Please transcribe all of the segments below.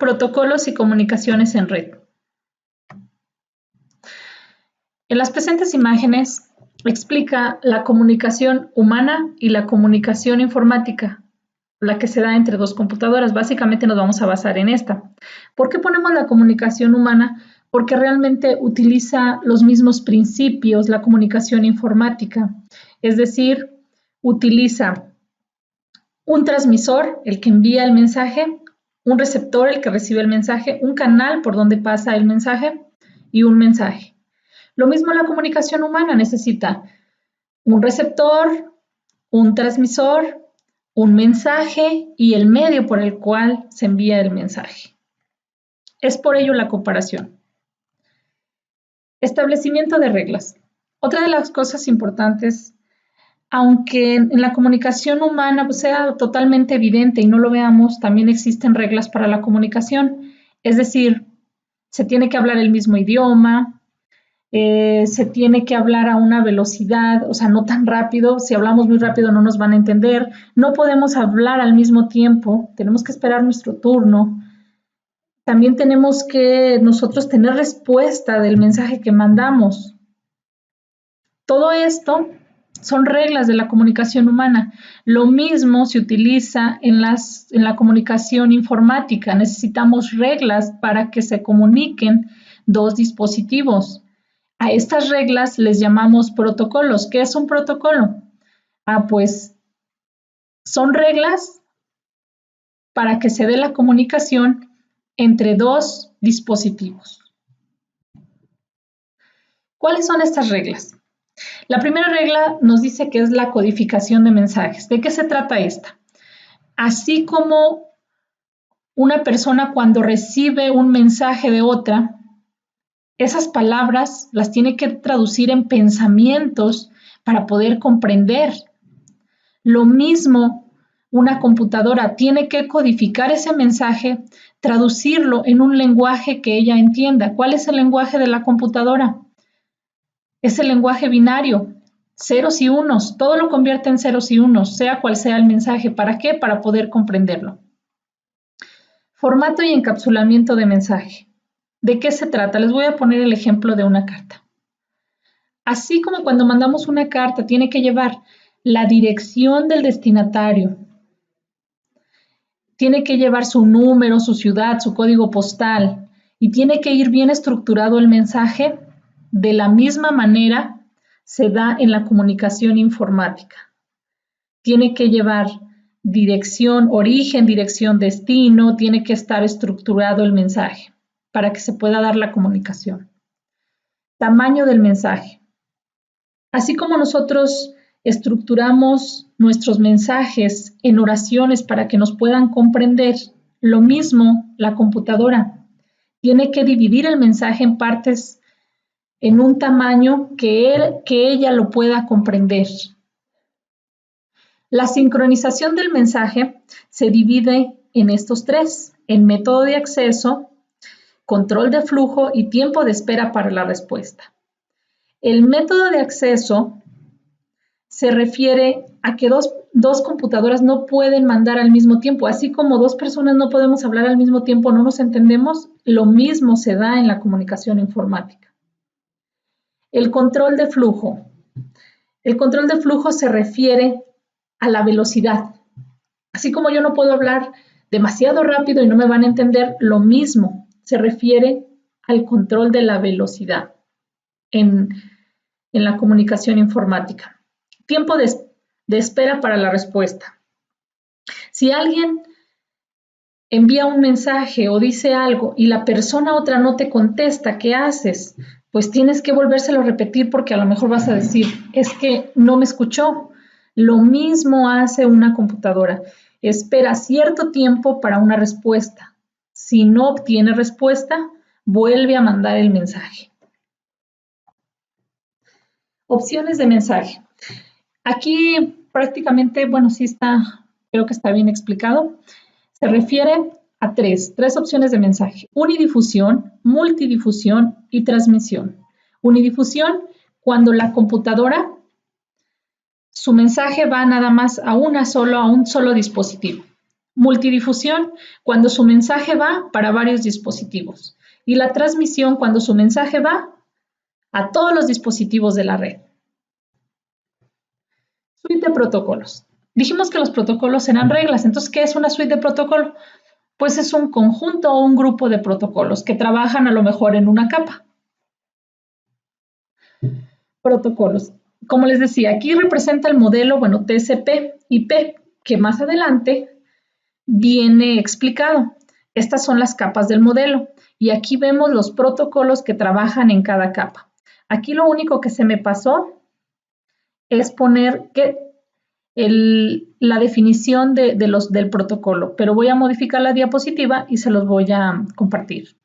Protocolos y comunicaciones en red. En las presentes imágenes explica la comunicación humana y la comunicación informática, la que se da entre dos computadoras. Básicamente nos vamos a basar en esta. ¿Por qué ponemos la comunicación humana? Porque realmente utiliza los mismos principios la comunicación informática, es decir, utiliza un transmisor, el que envía el mensaje, un receptor, el que recibe el mensaje, un canal por donde pasa el mensaje y un mensaje. Lo mismo la comunicación humana necesita un receptor, un transmisor, un mensaje y el medio por el cual se envía el mensaje. Es por ello la comparación. Establecimiento de reglas. Otra de las cosas importantes, aunque en la comunicación humana pues, sea totalmente evidente y no lo veamos, también existen reglas para la comunicación. Es decir, se tiene que hablar el mismo idioma, se tiene que hablar a una velocidad, o sea, no tan rápido. Si hablamos muy rápido no nos van a entender. No podemos hablar al mismo tiempo, tenemos que esperar nuestro turno. También tenemos que nosotros tener respuesta del mensaje que mandamos. Todo esto son reglas de la comunicación humana. Lo mismo se utiliza en la comunicación informática. Necesitamos reglas para que se comuniquen dos dispositivos. A estas reglas les llamamos protocolos. ¿Qué es un protocolo? Pues son reglas para que se dé la comunicación entre dos dispositivos. ¿Cuáles son estas reglas? La primera regla nos dice que es la codificación de mensajes. ¿De qué se trata esta? Así como una persona cuando recibe un mensaje de otra, esas palabras las tiene que traducir en pensamientos para poder comprender. Lo mismo, una computadora tiene que codificar ese mensaje, traducirlo en un lenguaje que ella entienda. ¿Cuál es el lenguaje de la computadora? Es el lenguaje binario, ceros y unos. Todo lo convierte en ceros y unos, sea cual sea el mensaje. ¿Para qué? Para poder comprenderlo. Formato y encapsulamiento de mensaje. ¿De qué se trata? Les voy a poner el ejemplo de una carta. Así como cuando mandamos una carta tiene que llevar la dirección del destinatario, tiene que llevar su número, su ciudad, su código postal y tiene que ir bien estructurado el mensaje. De la misma manera se da en la comunicación informática. Tiene que llevar dirección origen, dirección destino, tiene que estar estructurado el mensaje para que se pueda dar la comunicación. Tamaño del mensaje. Así como nosotros estructuramos nuestros mensajes en oraciones para que nos puedan comprender, lo mismo la computadora. Tiene que dividir el mensaje en partes en un tamaño que ella lo pueda comprender. La sincronización del mensaje se divide en estos tres: en método de acceso, control de flujo y tiempo de espera para la respuesta. El método de acceso se refiere a que dos computadoras no pueden mandar al mismo tiempo, así como dos personas no podemos hablar al mismo tiempo, no nos entendemos, lo mismo se da en la comunicación informática. El control de flujo. El control de flujo se refiere a la velocidad. Así como yo no puedo hablar demasiado rápido y no me van a entender, lo mismo se refiere al control de la velocidad en la comunicación informática. Tiempo de espera para la respuesta. Si alguien envía un mensaje o dice algo y la persona otra no te contesta, ¿qué haces? Pues tienes que volvérselo a repetir porque a lo mejor vas a decir, es que no me escuchó. Lo mismo hace una computadora. Espera cierto tiempo para una respuesta. Si no obtiene respuesta, vuelve a mandar el mensaje. Opciones de mensaje. Aquí prácticamente, bueno, sí está, creo que está bien explicado. Se refiere a tres opciones de mensaje: unidifusión, multidifusión y transmisión. Unidifusión, cuando la computadora, su mensaje va nada más a un solo dispositivo. Multidifusión, cuando su mensaje va para varios dispositivos. Y la transmisión, cuando su mensaje va a todos los dispositivos de la red. Suite de protocolos. Dijimos que los protocolos eran reglas. Entonces, ¿qué es una suite de protocolo? Pues es un conjunto o un grupo de protocolos que trabajan a lo mejor en una capa. Protocolos. Como les decía, aquí representa el modelo, bueno, TCP/IP, que más adelante viene explicado. Estas son las capas del modelo y aquí vemos los protocolos que trabajan en cada capa. Aquí lo único que se me pasó es poner la definición del protocolo, pero voy a modificar la diapositiva y se los voy a compartir.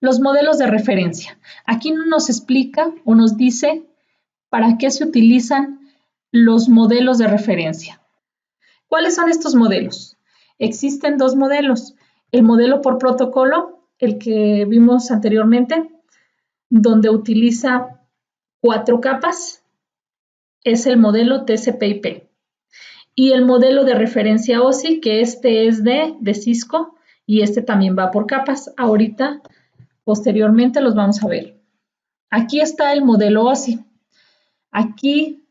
Los modelos de referencia. Aquí nos explica o nos dice para qué se utilizan los modelos de referencia. ¿Cuáles son estos modelos? Existen dos modelos. El modelo por protocolo, el que vimos anteriormente, donde utiliza 4 capas, es el modelo TCP/IP. Y el modelo de referencia OSI, que este es de Cisco y este también va por capas. Ahorita, posteriormente, los vamos a ver. Aquí está el modelo OSI. Aquí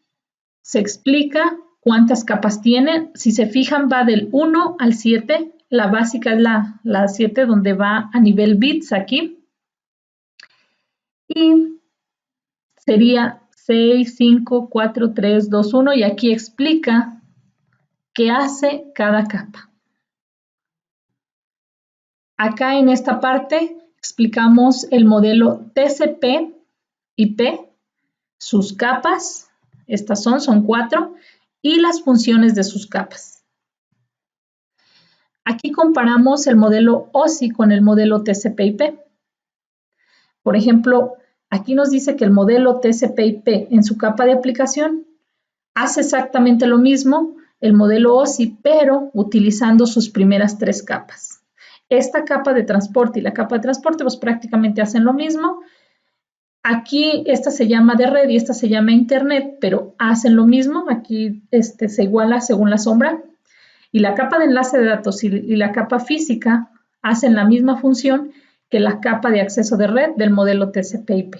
se explica cuántas capas tiene. Si se fijan, va del 1 al 7. La básica es la 7, donde va a nivel bits aquí. Y sería 6, 5, 4, 3, 2, 1. Y aquí explica qué hace cada capa. Acá en esta parte explicamos el modelo TCP/IP, sus capas, estas son 4, y las funciones de sus capas. Aquí comparamos el modelo OSI con el modelo TCP/IP. Por ejemplo, aquí nos dice que el modelo TCP/IP en su capa de aplicación hace exactamente lo mismo el modelo OSI, pero utilizando sus primeras 3 capas. Esta capa de transporte y la capa de transporte pues prácticamente hacen lo mismo. Aquí esta se llama de red y esta se llama internet, pero hacen lo mismo. Aquí se iguala según la sombra. Y la capa de enlace de datos y la capa física hacen la misma función que la capa de acceso de red del modelo TCP/IP.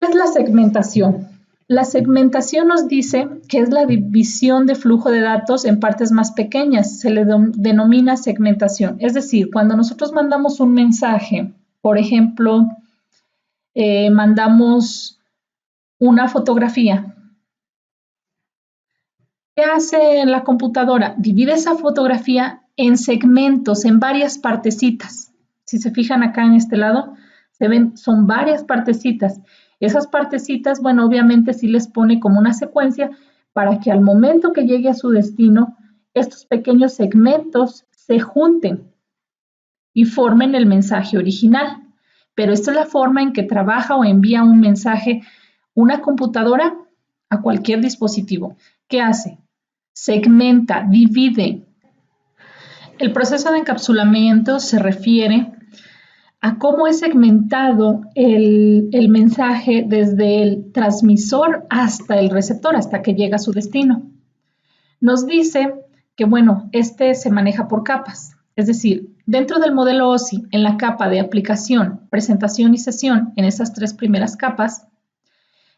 ¿Qué es la segmentación? La segmentación nos dice que es la división de flujo de datos en partes más pequeñas. Se le denomina segmentación. Es decir, cuando nosotros mandamos un mensaje, por ejemplo, mandamos una fotografía. ¿Qué hace la computadora? Divide esa fotografía en segmentos, en varias partecitas. Si se fijan acá en este lado, se ven, son varias partecitas. Esas partecitas, bueno, obviamente sí les pone como una secuencia para que al momento que llegue a su destino, estos pequeños segmentos se junten y formen el mensaje original. Pero esta es la forma en que trabaja o envía un mensaje una computadora a cualquier dispositivo. ¿Qué hace? Segmenta, divide. El proceso de encapsulamiento se refiere a cómo es segmentado el mensaje desde el transmisor hasta el receptor, hasta que llega a su destino. Nos dice que, bueno, se maneja por capas. Es decir, dentro del modelo OSI, en la capa de aplicación, presentación y sesión, en esas 3 primeras capas,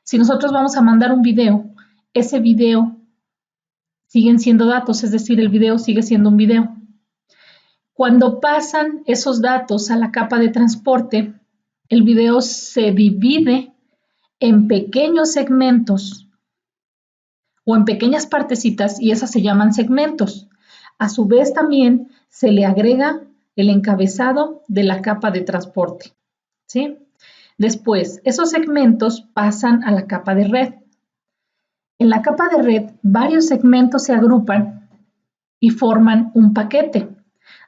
si nosotros vamos a mandar un video, ese video siguen siendo datos, es decir, el video sigue siendo un video. Cuando pasan esos datos a la capa de transporte, el video se divide en pequeños segmentos o en pequeñas partecitas y esas se llaman segmentos. A su vez también se le agrega el encabezado de la capa de transporte, ¿sí? Después, esos segmentos pasan a la capa de red. En la capa de red, varios segmentos se agrupan y forman un paquete.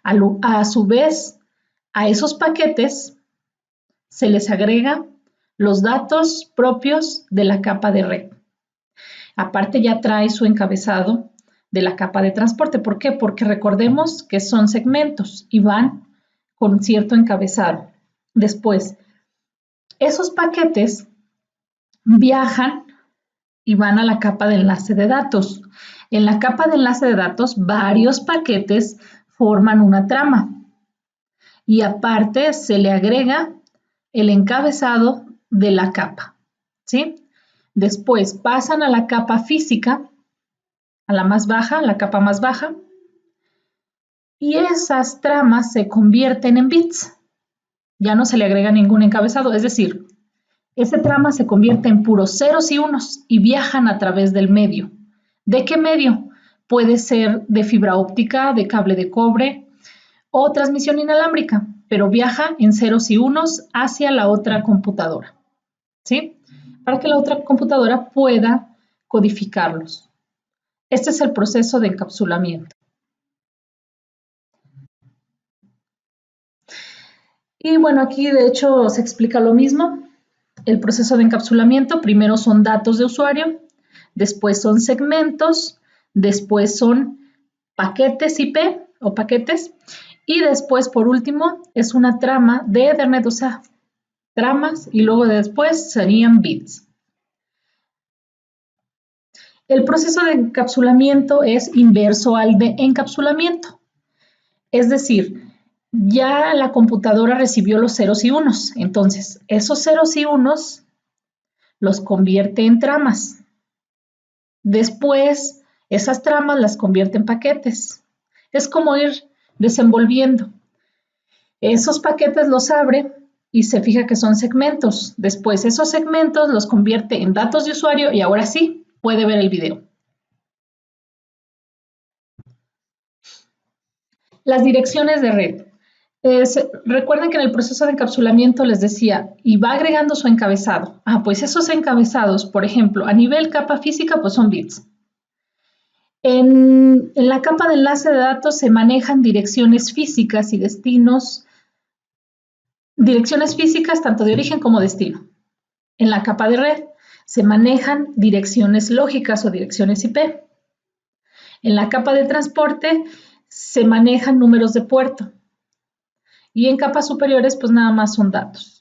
A su vez, a esos paquetes se les agrega los datos propios de la capa de red. Aparte ya trae su encabezado de la capa de transporte. ¿Por qué? Porque recordemos que son segmentos y van con cierto encabezado. Después, esos paquetes viajan y van a la capa de enlace de datos. En la capa de enlace de datos, varios paquetes forman una trama y aparte se le agrega el encabezado de la capa, ¿sí? Después pasan a la capa física, a la más baja, la capa más baja, y esas tramas se convierten en bits. Ya no se le agrega ningún encabezado, es decir, ese trama se convierte en puros ceros y unos y viajan a través del medio. ¿De qué medio? Puede ser de fibra óptica, de cable de cobre o transmisión inalámbrica, pero viaja en ceros y unos hacia la otra computadora, ¿sí? Para que la otra computadora pueda codificarlos. Este es el proceso de encapsulamiento. Y bueno, aquí de hecho se explica lo mismo. El proceso de encapsulamiento, primero son datos de usuario, después son segmentos, después son paquetes IP o paquetes, y después, por último, es una trama de Ethernet, o sea, tramas, y luego después serían bits. El proceso de encapsulamiento es inverso al de encapsulamiento, es decir, ya la computadora recibió los ceros y unos, entonces esos ceros y unos los convierte en tramas. Después, esas tramas las convierte en paquetes. Es como ir desenvolviendo. Esos paquetes los abre y se fija que son segmentos. Después, esos segmentos los convierte en datos de usuario y ahora sí puede ver el video. Las direcciones de red. Recuerden que en el proceso de encapsulamiento les decía, y va agregando su encabezado. Pues esos encabezados, por ejemplo, a nivel capa física, pues son bits. En la capa de enlace de datos se manejan direcciones físicas y destinos, direcciones físicas tanto de origen como destino. En la capa de red se manejan direcciones lógicas o direcciones IP. En la capa de transporte se manejan números de puerto. Y en capas superiores, pues nada más son datos.